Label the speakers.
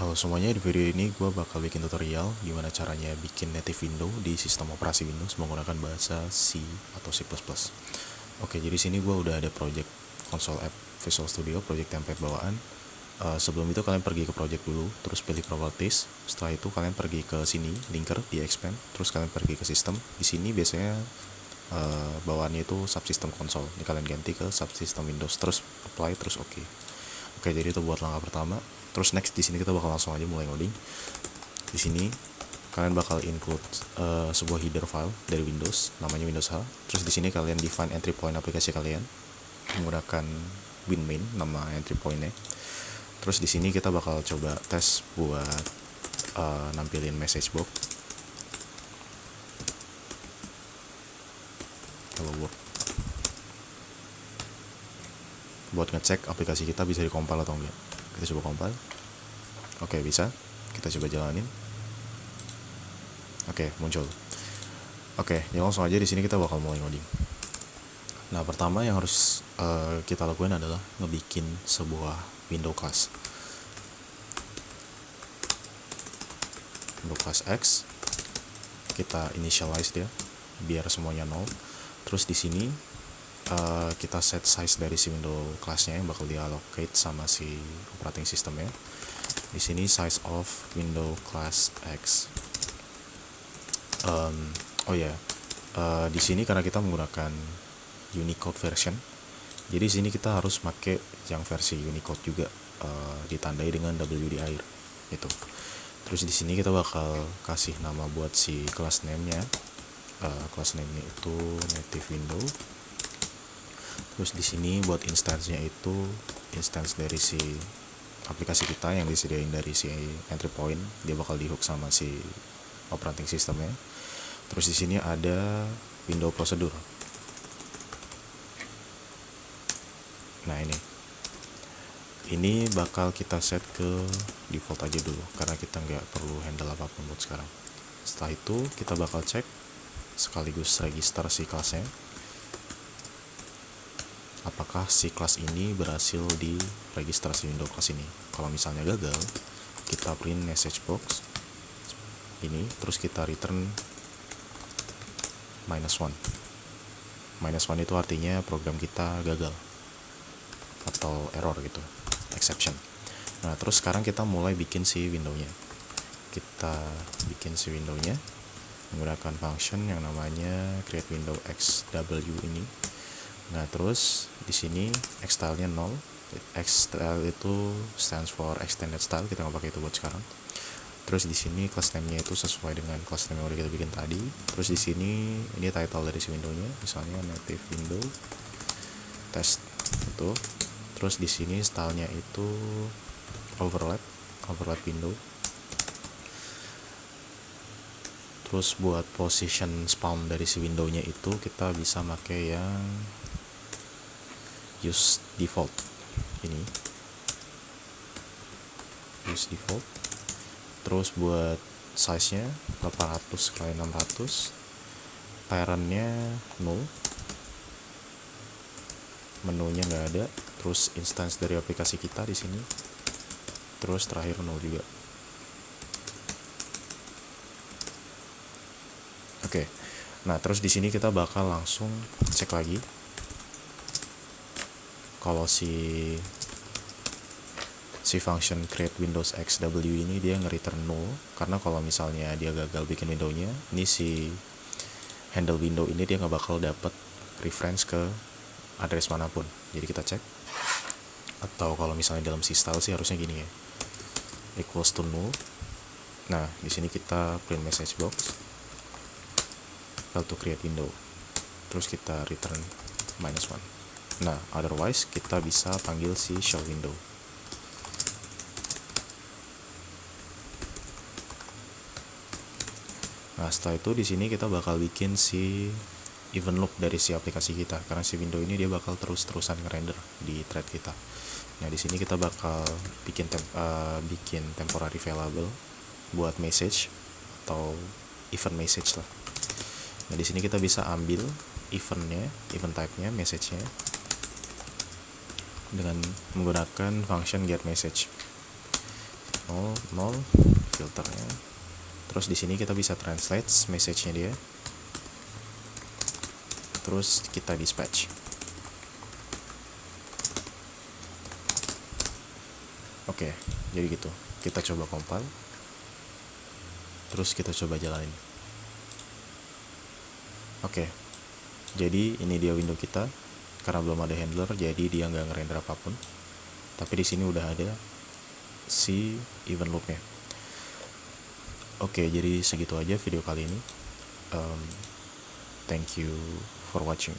Speaker 1: Halo semuanya, di video ini gue bakal bikin tutorial gimana caranya bikin native window di sistem operasi Windows menggunakan bahasa C atau C++. Oke, jadi sini gue udah ada project console app Visual Studio, project template bawaan. Sebelum itu kalian pergi ke project dulu, terus pilih properties. Setelah itu kalian pergi ke sini, linker di expand, terus kalian pergi ke sistem. Di sini biasanya bawaannya itu subsystem console. Ini kalian ganti ke subsystem Windows, terus apply, terus oke. Oke, jadi itu buat langkah pertama. Terus next di sini kita bakal langsung aja mulai ngoding. Di sini kalian bakal include sebuah header file dari Windows, namanya Windows H. Terus di sini kalian define entry point aplikasi kalian menggunakan winmain nama entry pointnya. Terus di sini kita bakal coba tes buat nampilin message box. Hello world. Buat ngecek aplikasi kita bisa dikompil atau enggak. Kita coba compile. Oke, bisa. Kita coba jalanin. Oke, muncul. Oke, ya langsung aja di sini kita bakal mulai ngoding. Nah, pertama yang harus kita lakukan adalah ngebikin sebuah window class. Window class X. Kita initialize dia biar semuanya 0. Terus di sini kita set size dari si window classnya yang bakal diallocate sama si operating systemnya. Di sini size of window class X. Di sini karena kita menggunakan Unicode version, jadi di sini kita harus pakai yang versi Unicode juga, ditandai dengan W di akhir itu. Terus di sini kita bakal kasih nama buat si class name-nya. Class name-nya itu native window. Terus di sini buat instance-nya itu instance dari si aplikasi kita yang disediain dari si entry point, dia bakal dihook sama si operating systemnya. Terus di sini ada window procedure. Nah, ini bakal kita set ke default aja dulu karena kita nggak perlu handle apapun buat sekarang. Setelah itu kita bakal cek sekaligus register si kelasnya, apakah si kelas ini berhasil di registrasi window class ini. Kalau misalnya gagal, kita print message box ini, terus kita return -1. -1 itu artinya program kita gagal atau error gitu, exception. Nah, terus sekarang kita mulai bikin si window-nya. Kita bikin si window-nya menggunakan function yang namanya create window xw ini. Nah, terus di sini xstyle-nya 0. Xstyle itu stands for extended style, kita nggak pakai itu buat sekarang. Terus di sini class name-nya itu sesuai dengan class name yang udah kita bikin tadi. Terus di sini ini title dari si window-nya, misalnya native window test itu. Terus di sini style-nya itu overlap window. Terus buat position spawn dari si window-nya itu kita bisa pakai yang use default ini, use default. Terus buat size-nya 800x600, parent-nya 0, menunya nggak ada, terus instance dari aplikasi kita di sini, terus terakhir 0 juga. Oke. Nah, terus di sini kita bakal langsung cek lagi kalau si function create windows xw ini dia nge-return 0, karena kalau misalnya dia gagal bikin window-nya, ini si handle window ini dia nggak bakal dapet reference ke address manapun. Jadi kita cek, atau kalau misalnya dalam si style sih harusnya gini ya, equals to 0. Nah, di sini kita print message box fail to create window, terus kita return -1. Nah, otherwise kita bisa panggil si show window. Nah, setelah itu di sini kita bakal bikin si event loop dari si aplikasi kita, karena si window ini dia bakal terus-terusan ngerender di thread kita. Nah, di sini kita bakal bikin temporary variable buat message atau event message lah. Nah, di sini kita bisa ambil event type-nya, message-nya dengan menggunakan function get message. 0 filternya. Terus di sini kita bisa translate message-nya dia. Terus kita dispatch. Oke, jadi gitu. Kita coba compile. Terus kita coba jalanin. Oke. Jadi ini dia window kita. Karena belum ada handler, jadi dia nggak ngerender apapun. Tapi di sini udah ada si event loop-nya. Oke, jadi segitu aja video kali ini. Thank you for watching.